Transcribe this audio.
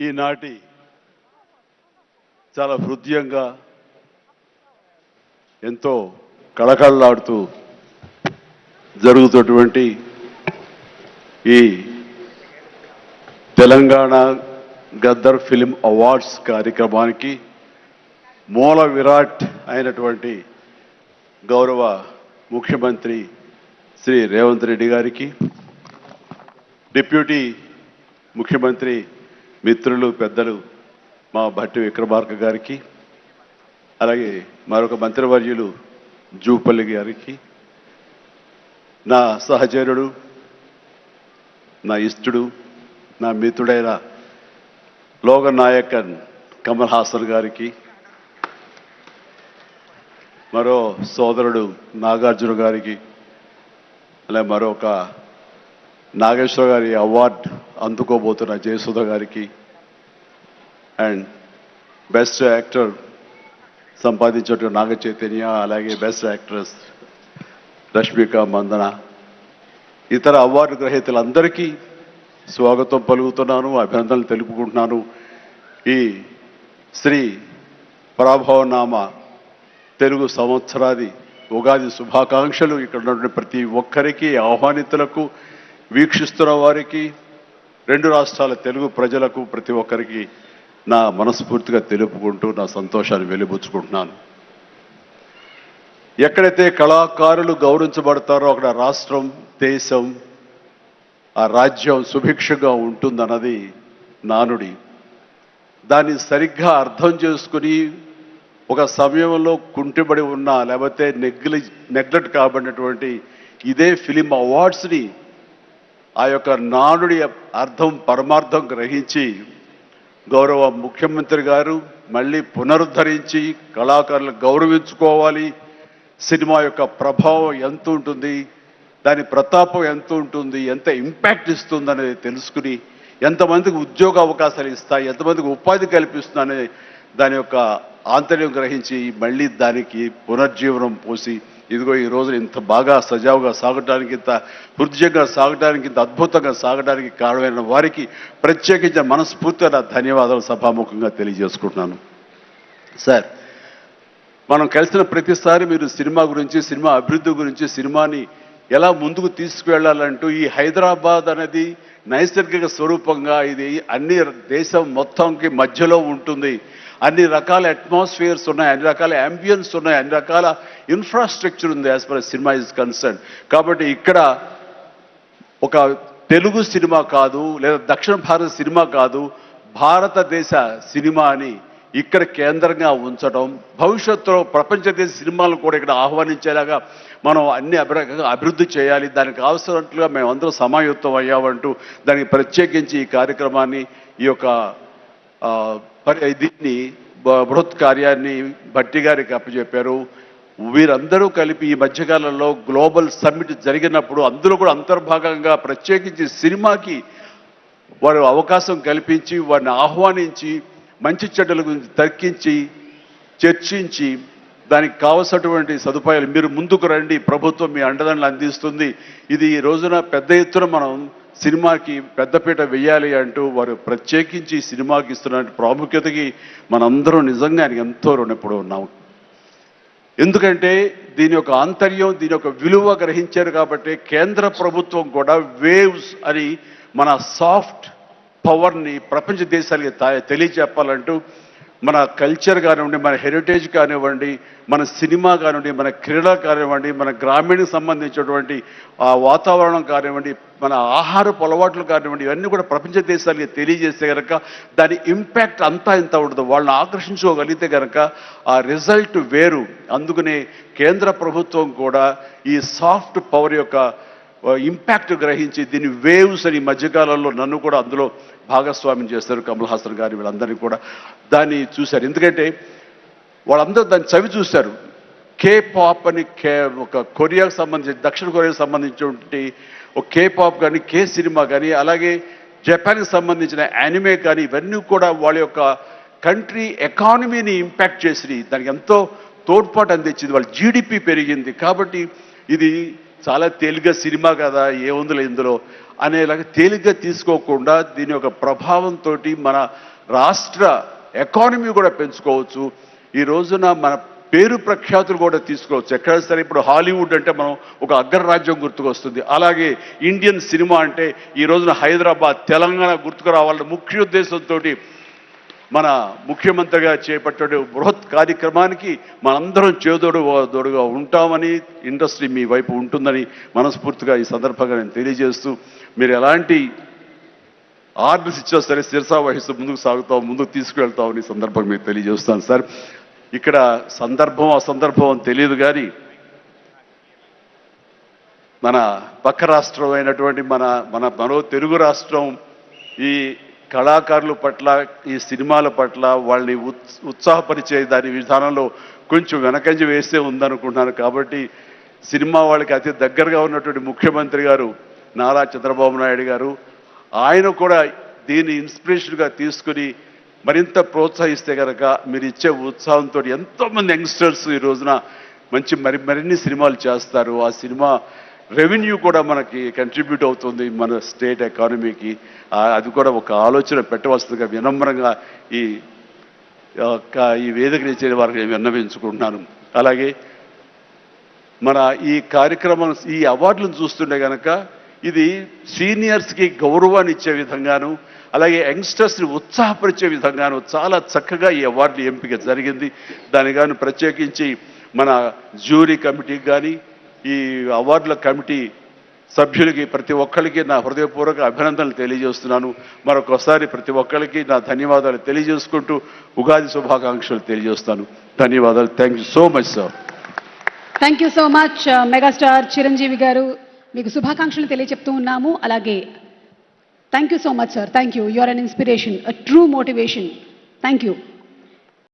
ఈనాటి చాలా హృదయంగా ఎంతో కళకళలాడుతూ జరుగుతున్నటువంటి ఈ తెలంగాణ గద్దర్ ఫిల్మ్ అవార్డ్స్ కార్యక్రమానికి మూల విరాట్ అయినటువంటి గౌరవ ముఖ్యమంత్రి శ్రీ రేవంత్ రెడ్డి గారికి, డిప్యూటీ ముఖ్యమంత్రి మిత్రులు పెద్దలు మా భట్టి విక్రమార్క గారికి, అలాగే మరొక మంత్రివర్యులు జూపల్లి గారికి, నా సహచరుడు, నా ఇష్టడు, నా మిత్రుడైన లోకనాయకన్ కమల్ హాసన్ గారికి, మరో సోదరుడు నాగార్జున గారికి, అలాగే మరొక నాగేశ్వర గారి అవార్డు అందుకోబోతున్న జయసుధ గారికి, and best actor సంపాదించేటువంటి Naga Chaitanya, అలాగే బెస్ట్ యాక్ట్రెస్ రష్మిక మందన, ఇతర అవార్డు గ్రహీతలందరికీ స్వాగతం పలుకుతున్నాను, అభినందనలు తెలుపుకుంటున్నాను. ఈ శ్రీ పరాభవనామ తెలుగు సంవత్సరాది ఉగాది శుభాకాంక్షలు ఇక్కడ ఉన్నటువంటి ప్రతి ఒక్కరికి, ఆహ్వానితులకు, వీక్షిస్తున్న వారికి, రెండు రాష్ట్రాల తెలుగు ప్రజలకు ప్రతి ఒక్కరికి నా మనస్ఫూర్తిగా తెలుపుకుంటూ నా సంతోషాన్ని వెలిబుచ్చుకుంటున్నాను. ఎక్కడైతే కళాకారులు గౌరవించబడతారో అక్కడ రాష్ట్రం, దేశం, ఆ రాజ్యం సుభిక్షంగా ఉంటుందన్నది నానుడి. దాన్ని సరిగ్గా అర్థం చేసుకుని ఒక సమయంలో కుంటిబడి ఉన్న, లేకపోతే నెగ్లెక్ట్ కాబడినటువంటి ఇదే ఫిలిం అవార్డ్స్ని ఆ యొక్క నానుడి అర్థం పరమార్థం గ్రహించి గౌరవ ముఖ్యమంత్రి గారు మళ్ళీ పునరుద్ధరించి కళాకారులను గౌరవించుకోవాలి, సినిమా యొక్క ప్రభావం ఎంత ఉంటుంది, దాని ప్రతాపం ఎంత ఉంటుంది, ఎంత ఇంపాక్ట్ ఇస్తుంది అనేది తెలుసుకుని ఎంతమందికి ఉద్యోగ అవకాశాలు ఇస్తాయి, ఎంతమందికి ఉపాధి కల్పిస్తుందనే దాని యొక్క ఆంతర్యం గ్రహించి మళ్ళీ దానికి పునర్జీవనం పోసి ఇదిగో ఈ రోజున ఇంత బాగా సజావుగా సాగడానికి, ఇంత హృదయంగా సాగడానికి, ఇంత అద్భుతంగా సాగడానికి కారణమైన వారికి ప్రత్యేకించిన మనస్ఫూర్తిగా నా ధన్యవాదాలు సభాముఖంగా తెలియజేసుకుంటున్నాను. సార్, మనం కలిసిన ప్రతిసారి మీరు సినిమా గురించి, సినిమా అభివృద్ధి గురించి, సినిమాని ఎలా ముందుకు తీసుకువెళ్ళాలంటూ ఈ హైదరాబాద్ అనేది నైసర్గిక స్వరూపంగా ఇది అన్ని దేశం మొత్తంకి మధ్యలో ఉంటుంది, అన్ని రకాల అట్మాస్ఫియర్స్ ఉన్నాయి, అన్ని రకాల అంబియన్స్ ఉన్నాయి, అన్ని రకాల ఇన్ఫ్రాస్ట్రక్చర్ ఉంది as for cinema is concern. కాబట్టి ఇక్కడ ఒక తెలుగు సినిమా కాదు, లేదా దక్షిణ భారత సినిమా కాదు, భారతదేశ సినిమా అని ఇక్కడ కేంద్రంగా ఉంచడం, భవిష్యత్తులో ప్రపంచ దేశ సినిమాలను కూడా ఇక్కడ ఆహ్వానించేలాగా మనం అన్ని అభివృద్ధి చేయాలి, దానికి అవసరట్లుగా మేమందరం సమాయుత్తం అయ్యామంటూ దానికి ప్రత్యేకించి ఈ కార్యక్రమాన్ని, ఈ యొక్క దీన్ని బృహత్ కార్యాన్ని భట్టి గారికి అప్పచెప్పారు. వీరందరూ కలిపి ఈ మధ్యకాలంలో గ్లోబల్ సమ్మిట్ జరిగినప్పుడు అందులో కూడా అంతర్భాగంగా ప్రత్యేకించి సినిమాకి వారు అవకాశం కల్పించి వారిని ఆహ్వానించి మంచి చెడ్డల గురించి తర్కించి చర్చించి దానికి కావలసినటువంటి సదుపాయాలు మీరు ముందుకు రండి, ప్రభుత్వం మీ అండదండలు అందిస్తుంది, ఇది ఈ రోజున పెద్ద ఎత్తున మనం సినిమాకి పెద్దపీట వెయ్యాలి అంటూ వారు ప్రత్యేకించి సినిమాకి ఇస్తున్న ప్రాముఖ్యతకి మనందరం నిజంగా ఆయనకి ఎంతో రుణపడి ఉన్నాం. ఎందుకంటే దీని యొక్క ఆంతర్యం, దీని యొక్క విలువ గ్రహించారు కాబట్టి కేంద్ర ప్రభుత్వం కూడా వేవ్స్ అని మన సాఫ్ట్ పవర్ని ప్రపంచ దేశాలకి తెలియజెప్పాలంటూ మన కల్చర్ కానివ్వండి, మన హెరిటేజ్ కానివ్వండి, మన సినిమా కానివ్వండి, మన క్రీడ కానివ్వండి, మన గ్రామీణకు సంబంధించినటువంటి వాతావరణం కానివ్వండి, మన ఆహారపు అలవాట్లు కానివ్వండి, ఇవన్నీ కూడా ప్రపంచ దేశాలకి తెలియజేస్తే కనుక దాని ఇంపాక్ట్ అంతా ఇంత ఉండదు. వాళ్ళని ఆకర్షించుకోగలిగితే కనుక ఆ రిజల్ట్ వేరు. అందుకనే కేంద్ర ప్రభుత్వం కూడా ఈ సాఫ్ట్ పవర్ యొక్క ఇంపాక్ట్ గ్రహించి దీన్ని వేవ్స్ అని మధ్యకాలంలో నన్ను కూడా అందులో భాగస్వామ్యం చేస్తారు, కమల్ హాసన్ గారు వీళ్ళందరినీ కూడా దాన్ని చూశారు. ఎందుకంటే వాళ్ళందరూ దాన్ని చవి చూశారు. కే పాప్ అని ఒక కొరియాకు సంబంధించి, దక్షిణ కొరియాకు సంబంధించినటువంటి ఒక కే పాప్ కానీ, కే సినిమా కానీ, అలాగే జపాన్కి సంబంధించిన యానిమే కానీ, ఇవన్నీ కూడా వాళ్ళ యొక్క కంట్రీ ఎకానమీని ఇంపాక్ట్ చేసి దానికి ఎంతో తోడ్పాటు అందించింది, వాళ్ళ జీడిపి పెరిగింది. కాబట్టి ఇది చాలా తేలిగ్గా సినిమా కదా, ఏముందిలే ఇందులో అనేలాగా తేలిగ్గా తీసుకోకుండా దీని యొక్క ప్రభావంతో మన రాష్ట్ర ఎకానమీ కూడా పెంచుకోవచ్చు. ఈ రోజున మన పేరు ప్రఖ్యాతులు కూడా తీసుకోవచ్చు. ఎక్కడ సరే ఇప్పుడు హాలీవుడ్ అంటే మనం ఒక అగ్రరాజ్యం గుర్తుకొస్తుంది. అలాగే ఇండియన్ సినిమా అంటే ఈ రోజున హైదరాబాద్, తెలంగాణ గుర్తుకు రావాలన్న ముఖ్య ఉద్దేశంతో మన ముఖ్యమంత్రిగా చేపట్టే బృహత్ కార్యక్రమానికి మనందరం చేదోడుగా ఉంటామని, ఇండస్ట్రీ మీ వైపు ఉంటుందని మనస్ఫూర్తిగా ఈ సందర్భంగా నేను తెలియజేస్తూ, మీరు ఎలాంటి ఆర్డర్స్ ఇచ్చినా సరే శిరసా వహిస్తూ ముందుకు తీసుకువెళ్తామని సందర్భంగా మీకు తెలియజేస్తాను సార్. ఇక్కడ సందర్భం అసందర్భం అని తెలియదు కానీ మన పక్క రాష్ట్రం అయినటువంటి మనో తెలుగు రాష్ట్రం ఈ కళాకారుల పట్ల, ఈ సినిమాల పట్ల వాళ్ళని ఉత్సాహపరిచే దాని విధానంలో కొంచెం వెనకంజ వేస్తే ఉందనుకుంటున్నాను. కాబట్టి సినిమా వాళ్ళకి అతి దగ్గరగా ఉన్నటువంటి ముఖ్యమంత్రి గారు నారా చంద్రబాబు నాయుడు గారు, ఆయన కూడా దీన్ని ఇన్స్పిరేషన్గా తీసుకుని మరింత ప్రోత్సహిస్తే కనుక మీరు ఇచ్చే ఉత్సాహంతో ఎంతోమంది యంగ్స్టర్స్ ఈ రోజున మరిన్ని సినిమాలు చేస్తారు. ఆ సినిమా రెవెన్యూ కూడా మనకి కంట్రిబ్యూట్ అవుతుంది మన స్టేట్ ఎకానమీకి. అది కూడా ఒక ఆలోచన పెట్టవలసిందిగా వినమ్రంగా ఈ వేదిక ఇచ్చే వారికి విన్నవించుకుంటున్నాను. అలాగే మన ఈ కార్యక్రమం, ఈ అవార్డులను చూస్తుంటే కనుక ఇది సీనియర్స్కి గౌరవాన్ని ఇచ్చే విధంగాను, అలాగే యంగ్స్టర్స్ని ఉత్సాహపరిచే విధంగాను చాలా చక్కగా ఈ అవార్డులు ఎంపిక జరిగింది. దాని కానీ ప్రత్యేకించి మన జ్యూరీ కమిటీకి కానీ, ఈ అవార్డుల కమిటీ సభ్యులకి ప్రతి ఒక్కరికి నా హృదయపూర్వక అభినందనలు తెలియజేస్తున్నాను. మరొకసారి ప్రతి ఒక్కరికి నా ధన్యవాదాలు తెలియజేసుకుంటూ ఉగాది శుభాకాంక్షలు తెలియజేస్తాను. ధన్యవాదాలు. Thank you so much sir. Thank you so much megastar Chiranjeevi garu, మీకు శుభాకాంక్షలు తెలియజెప్తూ ఉన్నాము. అలాగే thank you so much sir. Thank you. You are an inspiration, a true motivation. Thank you.